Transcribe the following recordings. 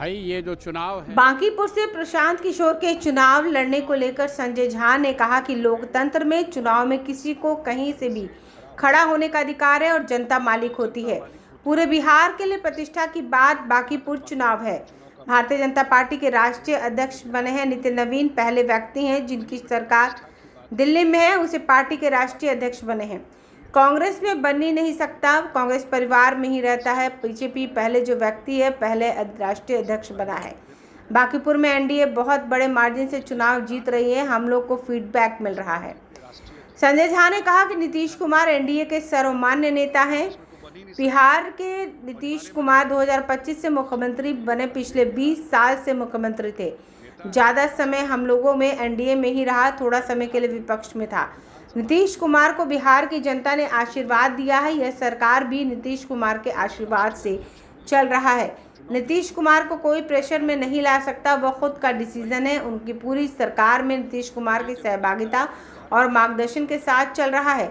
भाई ये जो चुनाव है, बांकीपुर से प्रशांत किशोर के चुनाव लड़ने को लेकर संजय झा ने कहा कि लोकतंत्र में चुनाव में किसी को कहीं से भी खड़ा होने का अधिकार है और जनता मालिक होती है। पूरे बिहार के लिए प्रतिष्ठा की बात बांकीपुर चुनाव है। भारतीय जनता पार्टी के राष्ट्रीय अध्यक्ष बने हैं नितिन नवीन, पहले व्यक्ति हैं जिनकी सरकार दिल्ली में है, उसे पार्टी के राष्ट्रीय अध्यक्ष बने हैं। कांग्रेस में बन ही नहीं सकता, कांग्रेस परिवार में ही रहता है। बीजेपी पहले जो व्यक्ति है पहले राष्ट्रीय अध्यक्ष बना है। बांकीपुर में एनडीए बहुत बड़े मार्जिन से चुनाव जीत रही है, हम लोग को फीडबैक मिल रहा है। संजय झा ने कहा कि नीतीश कुमार एनडीए के सर्वमान्य नेता हैं। बिहार के नीतीश कुमार 2025 से मुख्यमंत्री बने, पिछले 20 साल से मुख्यमंत्री थे। ज़्यादा समय हम लोगों में एनडीए में ही रहा, थोड़ा समय के लिए विपक्ष में था। नीतीश कुमार को बिहार की जनता ने आशीर्वाद दिया है, यह सरकार भी नीतीश कुमार के आशीर्वाद से चल रहा है। नीतीश कुमार को कोई प्रेशर में नहीं ला सकता, वह खुद का डिसीजन है। उनकी पूरी सरकार में नीतीश कुमार की सहभागिता और मार्गदर्शन के साथ चल रहा है।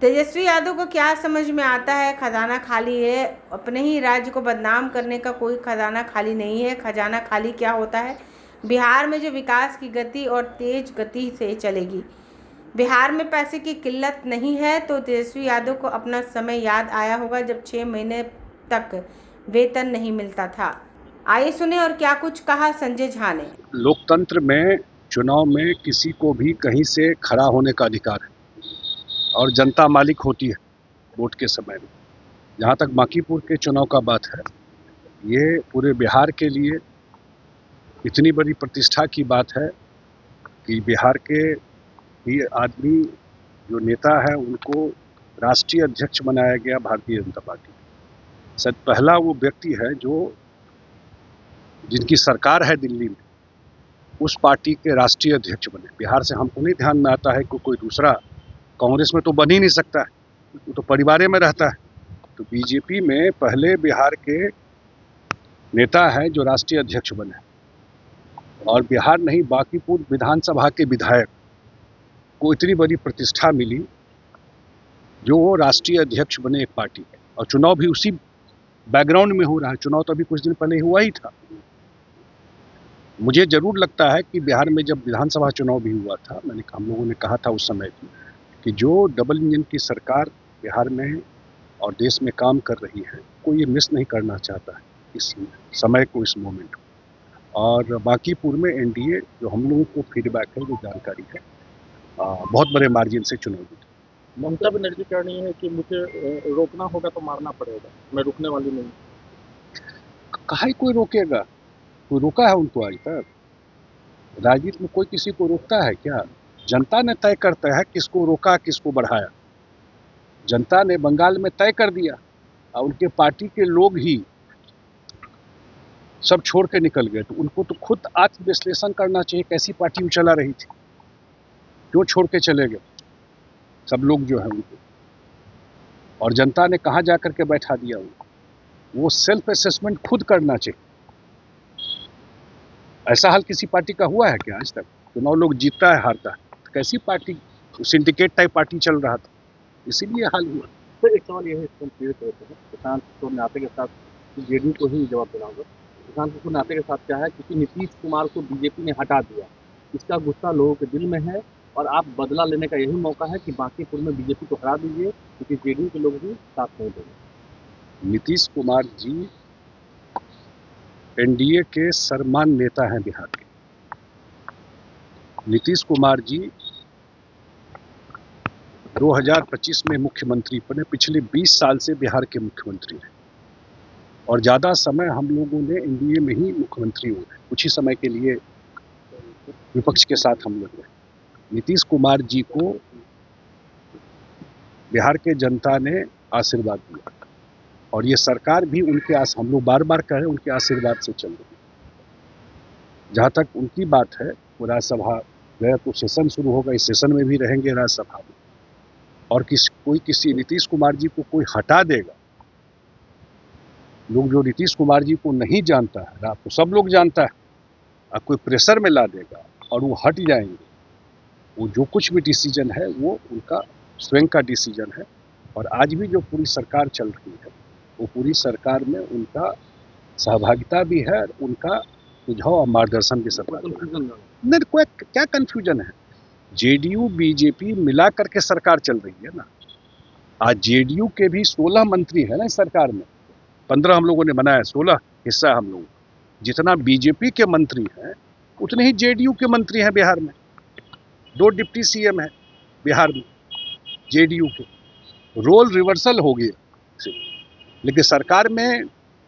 तेजस्वी यादव को क्या समझ में आता है? खजाना खाली है। अपने ही राज्य को बदनाम करने का कोई खजाना खाली नहीं है। खजाना खाली क्या होता है? बिहार में जो विकास की गति और तेज गति से चलेगी। बिहार में पैसे की किल्लत नहीं है। तो तेजस्वी यादव को अपना समय याद आया होगा जब 6 महीने तक वेतन नहीं मिलता था। आइए सुने और क्या कुछ कहा संजय झा ने। लोकतंत्र में चुनाव में किसी को भी कहीं से खड़ा होने का अधिकार है और जनता मालिक होती है वोट के समय में। जहाँ तक बांकीपुर के चुनाव का बात है, ये पूरे बिहार के लिए इतनी बड़ी प्रतिष्ठा की बात है कि बिहार के ये आदमी जो नेता है उनको राष्ट्रीय अध्यक्ष बनाया गया भारतीय जनता पार्टी। सच पहला वो व्यक्ति है जो जिनकी सरकार है दिल्ली में, उस पार्टी के राष्ट्रीय अध्यक्ष बने। बिहार से हमको नहीं ध्यान में आता है कि कोई दूसरा, कांग्रेस में तो बन ही नहीं सकता है, वो तो परिवार में रहता है। तो बीजेपी में पहले बिहार के नेता है जो राष्ट्रीय अध्यक्ष बने। और बिहार नहीं, बांकीपुर विधानसभा के विधायक को इतनी बड़ी प्रतिष्ठा मिली जो वो राष्ट्रीय अध्यक्ष बने एक पार्टी के, और चुनाव भी उसी बैकग्राउंड में हो रहा है। चुनाव तो अभी कुछ दिन पहले हुआ ही था। मुझे जरूर लगता है कि बिहार में जब विधानसभा चुनाव भी हुआ था, हम लोगों ने कहा था उस समय भी कि जो डबल इंजन की सरकार बिहार में और देश में काम कर रही है, कोई ये मिस नहीं करना चाहता है इस समय को, इस मोमेंट को। और बांकीपुर में एनडीए जो हम लोगों को फीडबैक है, जो जानकारी है, बहुत बड़े मार्जिन से चुनाव जीते। ममता बनर्जी कह रही है कि मुझे रोकना होगा तो मारना पड़ेगा, मैं रुकने वाली नहीं। कहाँ ही कोई रोकेगा? कोई रोका है उनको आज तक? राजनीति में कोई किसी को रोकता है क्या? जनता ने तय करता है किसको रोका, किसको बढ़ाया। जनता ने बंगाल में तय कर दिया और उनके पार्टी के लोग ही सब छोड़ के निकल गए। तो उनको तो खुद आत्मविश्लेषण करना चाहिए, कैसी पार्टी वो चला रही थी, क्यों छोड़ के चले गए सब लोग जो है उनको। और जनता ने कहाँ जाकर के बैठा दिया उनको। वो सेल्फ असेसमेंट खुद करना चाहिए। ऐसा हाल किसी पार्टी का हुआ है क्या आज तक? चुनाव लोग जीतता है, हारता है। तो कैसी पार्टी, सिंडिकेट टाइप पार्टी चल रहा था, इसीलिए हाल हुआ। फिर एक सवाल ये है, प्रशांत किशोर नाते के साथ जेडीयू को ही जवाब देना होगा। प्रशांत किशोर नाते के साथ क्या है, क्योंकि नीतीश कुमार को बीजेपी ने हटा दिया, इसका गुस्सा लोगों के दिल में है और आप बदला लेने का यही मौका है कि बांकीपुर में बीजेपी को हरा दीजिए, क्योंकि जेडीयू के लोग भी साथ नहीं देंगे। नीतीश कुमार जी एनडीए के सर्वमान्य नेता हैं बिहार के। नीतीश कुमार जी 2025 में मुख्यमंत्री बने, पिछले 20 साल से बिहार के मुख्यमंत्री रहे और ज़्यादा समय हम लोगों ने एनडीए में ही मुख्यमंत्री हुए। कुछ ही समय के लिए विपक्ष के साथ हम लोग रहे। नीतीश कुमार जी को बिहार के जनता ने आशीर्वाद दिया और ये सरकार भी उनके हम लोग बार बार कह रहे हैं, उनके आशीर्वाद से चल रही है। जहाँ तक उनकी बात है, वो राज्यसभा गया तो सेशन शुरू होगा, इस सेशन में भी रहेंगे राज्यसभा में। और कोई किसी नीतीश कुमार जी को कोई हटा देगा, लोग जो नीतीश कुमार जी को नहीं जानता है, आपको सब लोग जानता है, आप कोई प्रेशर में ला देगा और वो हट जाएंगे। वो जो कुछ भी डिसीजन है वो उनका स्वयं का डिसीजन है। और आज भी जो पूरी सरकार चल रही है, वो पूरी सरकार में उनका सहभागिता भी है, उनका सुझाव और मार्गदर्शन भी सरकार को है। कंफ्यूजन नहीं, कोई क्या कंफ्यूजन है? जेडीयू बीजेपी मिला करके सरकार चल रही है ना। आज जेडीयू के भी 16 मंत्री हैं ना इस सरकार में, 15 हम लोगों ने बनाया, 16 हिस्सा हम लोग। जितना बीजेपी के मंत्री हैं उतने ही जेडीयू के मंत्री हैं बिहार में। 2 डिप्टी सीएम हैं बिहार में जेडीयू के। रोल रिवर्सल हो गया, लेकिन सरकार में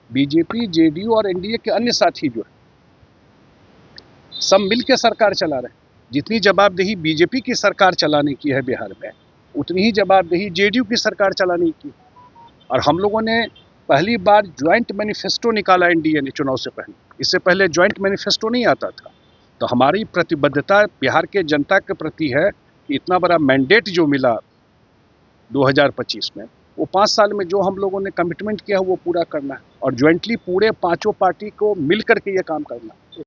बीजेपी, जेडीयू और एनडीए के अन्य साथी जो है सब मिलकर सरकार चला रहे हैं। जितनी जवाबदेही बीजेपी की सरकार चलाने की है बिहार में, उतनी ही जवाबदेही जेडीयू की सरकार चलाने की। और हम लोगों ने पहली बार ज्वाइंट मैनिफेस्टो निकाला एनडीए ने चुनाव से पहले। इससे पहले ज्वाइंट मैनिफेस्टो नहीं आता था। तो हमारी प्रतिबद्धता बिहार के जनता के प्रति है कि इतना बड़ा मैंडेट जो मिला 2025 में, वो 5 साल में जो हम लोगों ने कमिटमेंट किया है वो पूरा करना है और ज्वाइंटली पूरे 5 पार्टी को मिल करके ये काम करना है।